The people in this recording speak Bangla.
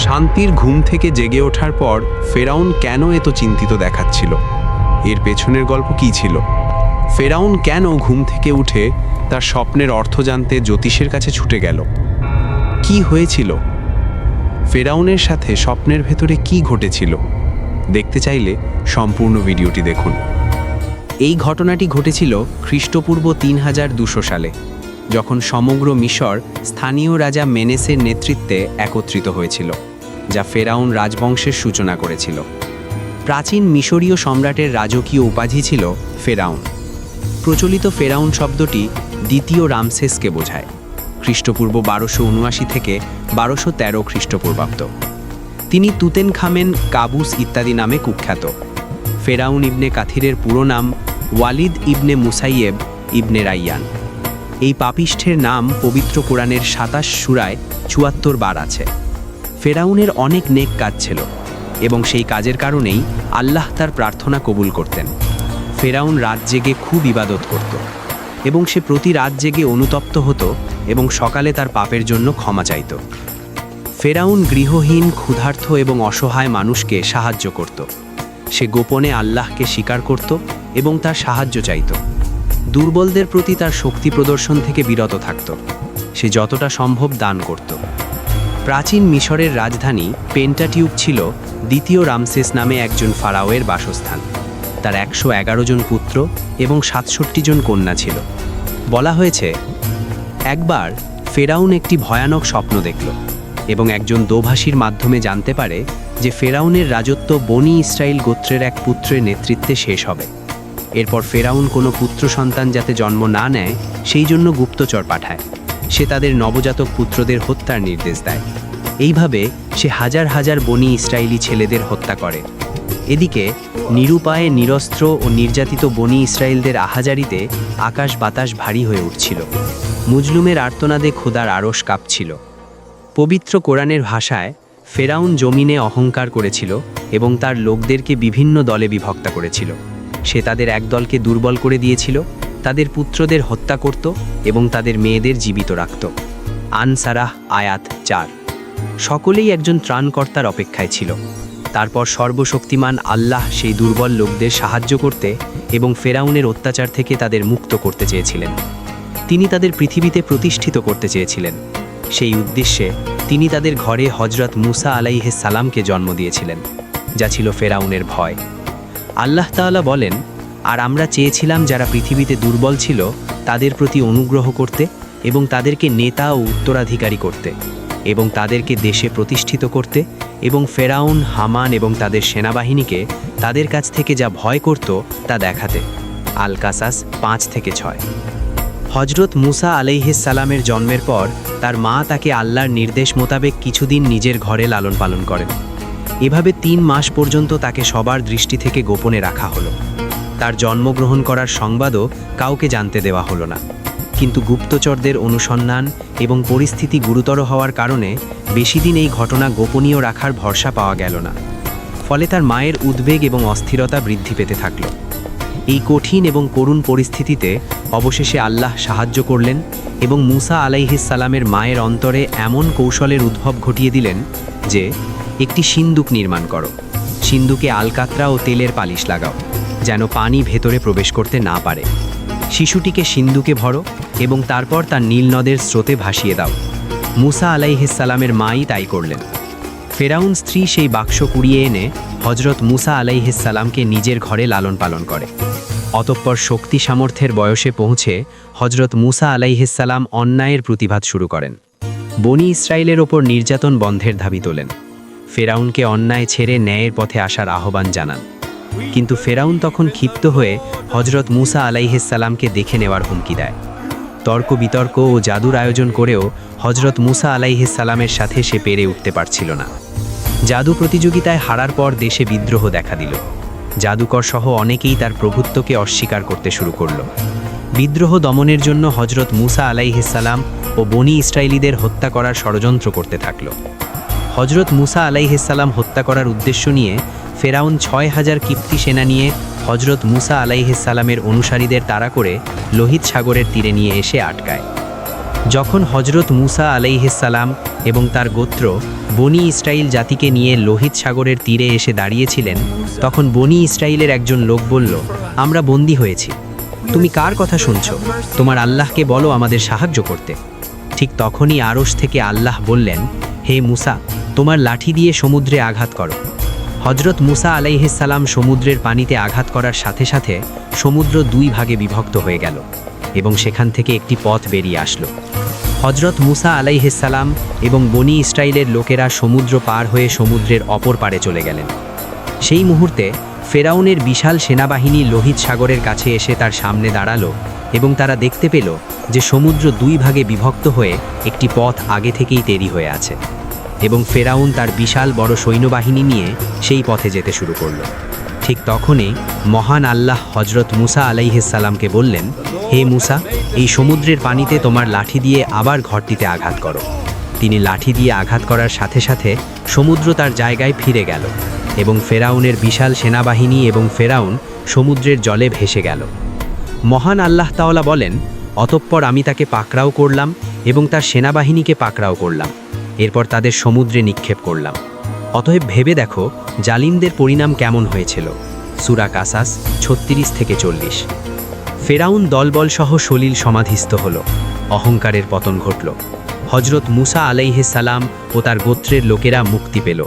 শান্তির ঘুম থেকে জেগে ওঠার পর ফেরাউন কেন এত চিন্তিত দেখাচ্ছিল? এর পেছনের গল্প কী ছিল? ফেরাউন কেন ঘুম থেকে উঠে তার স্বপ্নের অর্থ জানতে জ্যোতিষের কাছে ছুটে গেল? কি হয়েছিল? ফেরাউনের সাথে স্বপ্নের ভেতরে কি ঘটেছিল? দেখতে চাইলে সম্পূর্ণ ভিডিওটি দেখুন। এই ঘটনাটি ঘটেছিল খ্রিস্টপূর্ব ৩২০০ সালে, যখন সমগ্র মিশর স্থানীয় রাজা মেনেসের নেতৃত্বে একত্রিত হয়েছিল, যা ফেরাউন রাজবংশের সূচনা করেছিল। প্রাচীন মিশরীয় সম্রাটের রাজকীয় উপাধি ছিল ফেরাউন। প্রচলিত ফেরাউন শব্দটি দ্বিতীয় রামসেসকে বোঝায়, খ্রিস্টপূর্ব ১২৭৯ থেকে ১২১৩ খ্রিস্টপূর্বাব্দ। তিনি তুতেনখামেন, কাবুস ইত্যাদি নামে কুখ্যাত। ফেরাউন ইবনে কাথিরের পুরো নাম ওয়ালিদ ইবনে মুসাইয়েব ইবনে রাইয়ান। এই পাপিষ্ঠের নাম পবিত্র কোরআনের ২৭ সূরায় ৭৪ বার আছে। ফেরাউনের অনেক নেক কাজ ছিল এবং সেই কাজের কারণেই আল্লাহ তার প্রার্থনা কবুল করতেন। ফেরাউন রাত জেগে খুব ইবাদত করত এবং সে প্রতি রাত জেগে অনুতপ্ত হতো এবং সকালে তার পাপের জন্য ক্ষমা চাইত। ফেরাউন গৃহহীন, ক্ষুধার্ত এবং অসহায় মানুষকে সাহায্য করত। সে গোপনে আল্লাহকে স্বীকার করত এবং তার সাহায্য চাইত। দুর্বলদের প্রতি তার শক্তি প্রদর্শন থেকে বিরত থাকত। সে যতটা সম্ভব দান করত। প্রাচীন মিশরের রাজধানী পেন্টাটিউক ছিল দ্বিতীয় রামসেস নামে একজন ফারাওয়ের বাসস্থান। তার ১১১ জন পুত্র এবং ৬৭ জন কন্যা ছিল। বলা হয়েছে, একবার ফেরাউন একটি ভয়ানক স্বপ্ন দেখল এবং একজন দোভাষীর মাধ্যমে জানতে পারে যে ফেরাউনের রাজত্ব বনি ইসরাইল গোত্রের এক পুত্রের নেতৃত্বে শেষ হবে। এরপর ফেরাউন কোনো পুত্র সন্তান যাতে জন্ম না নেয় সেই জন্য গুপ্তচর পাঠায়। সে তাদের নবজাতক পুত্রদের হত্যার নির্দেশ দেয়। এইভাবে সে হাজার হাজার বনি ইসরায়েলি ছেলেদের হত্যা করে। এদিকে নিরুপায়ে, নিরস্ত্র ও নির্যাতিত বনি ইসরায়েলদের আহাজারিতে আকাশ বাতাস ভারী হয়ে উঠছিল। মুজলুমের আর্তনাদে খোদার আরশ কাঁপছিল। পবিত্র কোরআনের ভাষায় ফেরাউন জমিনে অহংকার করেছিল এবং তার লোকদেরকে বিভিন্ন দলে বিভক্ত করেছিল। সে তাদের এক দলকে দুর্বল করে দিয়েছিল, তাদের পুত্রদের হত্যা করত এবং তাদের মেয়েদের জীবিত রাখত। আনসারাহ আয়াত ৪। সকলেই একজন ত্রাণকর্তার অপেক্ষায় ছিল। তারপর সর্বশক্তিমান আল্লাহ সেই দুর্বল লোকদের সাহায্য করতে এবং ফেরাউনের অত্যাচার থেকে তাদের মুক্ত করতে চেয়েছিলেন। তিনি তাদের পৃথিবীতে প্রতিষ্ঠিত করতে চেয়েছিলেন। সেই উদ্দেশ্যে তিনি তাদের ঘরে হজরত মুসা আলাইহিস সালামকে জন্ম দিয়েছিলেন, যা ছিল ফেরাউনের ভয়। আল্লাহ তাআলা বলেন, আর আমরা চেয়েছিলাম যারা পৃথিবীতে দুর্বল ছিল তাদের প্রতি অনুগ্রহ করতে এবং তাদেরকে নেতা ও উত্তরাধিকারী করতে এবং তাদেরকে দেশে প্রতিষ্ঠিত করতে এবং ফেরাউন, হামান এবং তাদের সেনাবাহিনীকে তাদের কাছ থেকে যা ভয় করত তা দেখাতে। আল কাসাস ৫-৬। হজরত মুসা আলাইহিস সালামের জন্মের পর তার মা তাকে আল্লাহর নির্দেশ মোতাবেক কিছুদিন নিজের ঘরে লালন পালন করেন। এভাবে ৩ মাস পর্যন্ত তাকে সবার দৃষ্টি থেকে গোপনে রাখা হলো। তার জন্মগ্রহণ করার সংবাদও কাউকে জানতে দেওয়া হলো না। কিন্তু গুপ্তচরদের অনুসন্ধান এবং পরিস্থিতি গুরুতর হওয়ার কারণে বেশিদিন এই ঘটনা গোপনীয় রাখার ভরসা পাওয়া গেল না। ফলে তার মায়ের উদ্বেগ এবং অস্থিরতা বৃদ্ধি পেতে থাকল। এই কঠিন এবং করুণ পরিস্থিতিতে অবশেষে আল্লাহ সাহায্য করলেন এবং মুসা আলাইহিস সালামের মায়ের অন্তরে এমন কৌশলের উদ্ভব ঘটিয়ে দিলেন যে, একটি সিন্দুক নির্মাণ করো। সিন্দুকে আলকাতরা ও তেলের পালিশ লাগাও, যেন পানি ভেতরে প্রবেশ করতে না পারে। শিশুটিকে সিন্দুকে ভরো এবং তারপর তার নীল নদের স্রোতে ভাসিয়ে দাও। মুসা আলাইহিস সালামের মাই তাই করলেন। ফেরাউন স্ত্রী সেই বাক্স কুড়িয়ে এনে হজরত মুসা আলাইহিস সালামকে নিজের ঘরে লালন পালন করে। অতঃপর শক্তি সামর্থ্যের বয়সে পৌঁছে হজরত মুসা আলাইহিস সালাম অন্যায়ের প্রতিবাদ শুরু করেন। বনি ইসরায়েলের ওপর নির্যাতন বন্ধের দাবি তোলেন। ফেরাউনকে অন্যায় ছেড়ে ন্যায়ের পথে আসার আহ্বান জানান। কিন্তু ফেরাউন তখন ক্ষিপ্ত হয়ে হজরত মুসা আলাইহিস সালামকে দেখে নেওয়ার হুমকি দেয়। তর্ক বিতর্ক ও জাদুর আয়োজন করেও হজরত মুসা আলাইহিস সালামের সাথে সে পেরে উঠতে পারছিল না। জাদু প্রতিযোগিতায় হারার পর দেশে বিদ্রোহ দেখা দিল। জাদুকর সহ অনেকেই তার প্রভুত্বকে অস্বীকার করতে শুরু করল। বিদ্রোহ দমনের জন্য হজরত মুসা আলাইহিস সালাম ও বনি ইসরায়েলিদের হত্যা করার ষড়যন্ত্র করতে থাকল। হজরত মুসা আলাইহিস সালাম হত্যা করার উদ্দেশ্য নিয়ে ফেরাউন ৬,০০০ কিপ্তি সেনা নিয়ে হজরত মুসা আলাইহিস সালামের অনুসারীদের তাড়া করে লোহিত সাগরের তীরে নিয়ে এসে আটকায়। যখন হজরত মুসা আলাইহিস সালাম এবং তার গোত্র বনি ইসরাইল জাতিকে নিয়ে লোহিত সাগরের তীরে এসে দাঁড়িয়েছিলেন, তখন বনি ইসরাইলের একজন লোক বলল, আমরা বন্দী হয়েছি। তুমি কার কথা শুনছো? তোমার আল্লাহকে বলো আমাদের সাহায্য করতে। ঠিক তখনই আরশ থেকে আল্লাহ বললেন, হে মুসা, তোমার লাঠি দিয়ে সমুদ্রে আঘাত করো। হজরত মুসা আলাইহিস সালাম সমুদ্রের পানিতে আঘাত করার সাথে সাথে সমুদ্র দুই ভাগে বিভক্ত হয়ে গেল এবং সেখান থেকে একটি পথ বেরিয়ে আসলো। হজরত মুসা আলাইহিস সালাম এবং বনি ইসরাইলের লোকেরা সমুদ্র পার হয়ে সমুদ্রের অপর পারে চলে গেলেন। সেই মুহূর্তে ফেরাউনের বিশাল সেনাবাহিনী লোহিত সাগরের কাছে এসে তার সামনে দাঁড়ালো এবং তারা দেখতে পেল যে সমুদ্র দুই ভাগে বিভক্ত হয়ে একটি পথ আগে থেকেই তৈরি হয়ে আছে এবং ফেরাউন তার বিশাল বড় সৈন্যবাহিনী নিয়ে সেই পথে যেতে শুরু করল। ঠিক তখনই মহান আল্লাহ হজরত মুসা আলাইহিস সালামকে বললেন, হে মুসা, এই সমুদ্রের পানিতে তোমার লাঠি দিয়ে আবার ঘরটিতে আঘাত করো। তিনি লাঠি দিয়ে আঘাত করার সাথে সাথে সমুদ্র তার জায়গায় ফিরে গেল এবং ফেরাউনের বিশাল সেনাবাহিনী এবং ফেরাউন সমুদ্রের জলে ভেসে গেল। মহান আল্লাহ তাআলা বলেন, অতঃপর আমি তাকে পাকড়াও করলাম এবং তার সেনাবাহিনীকে পাকড়াও করলাম, এরপর তাদের সমুদ্রে নিক্ষেপ করলাম। অতএব ভেবে দেখো জালিমদের পরিণাম কেমন হয়েছিল। সূরা কাসাস 36-40। ফেরাউন দলবল সহ সলিল সমাধিস্থ হল, অহংকারের পতন ঘটল। হজরত মুসা আলাইহিস সালাম ও তার গোত্রের লোকেরা মুক্তি পেল।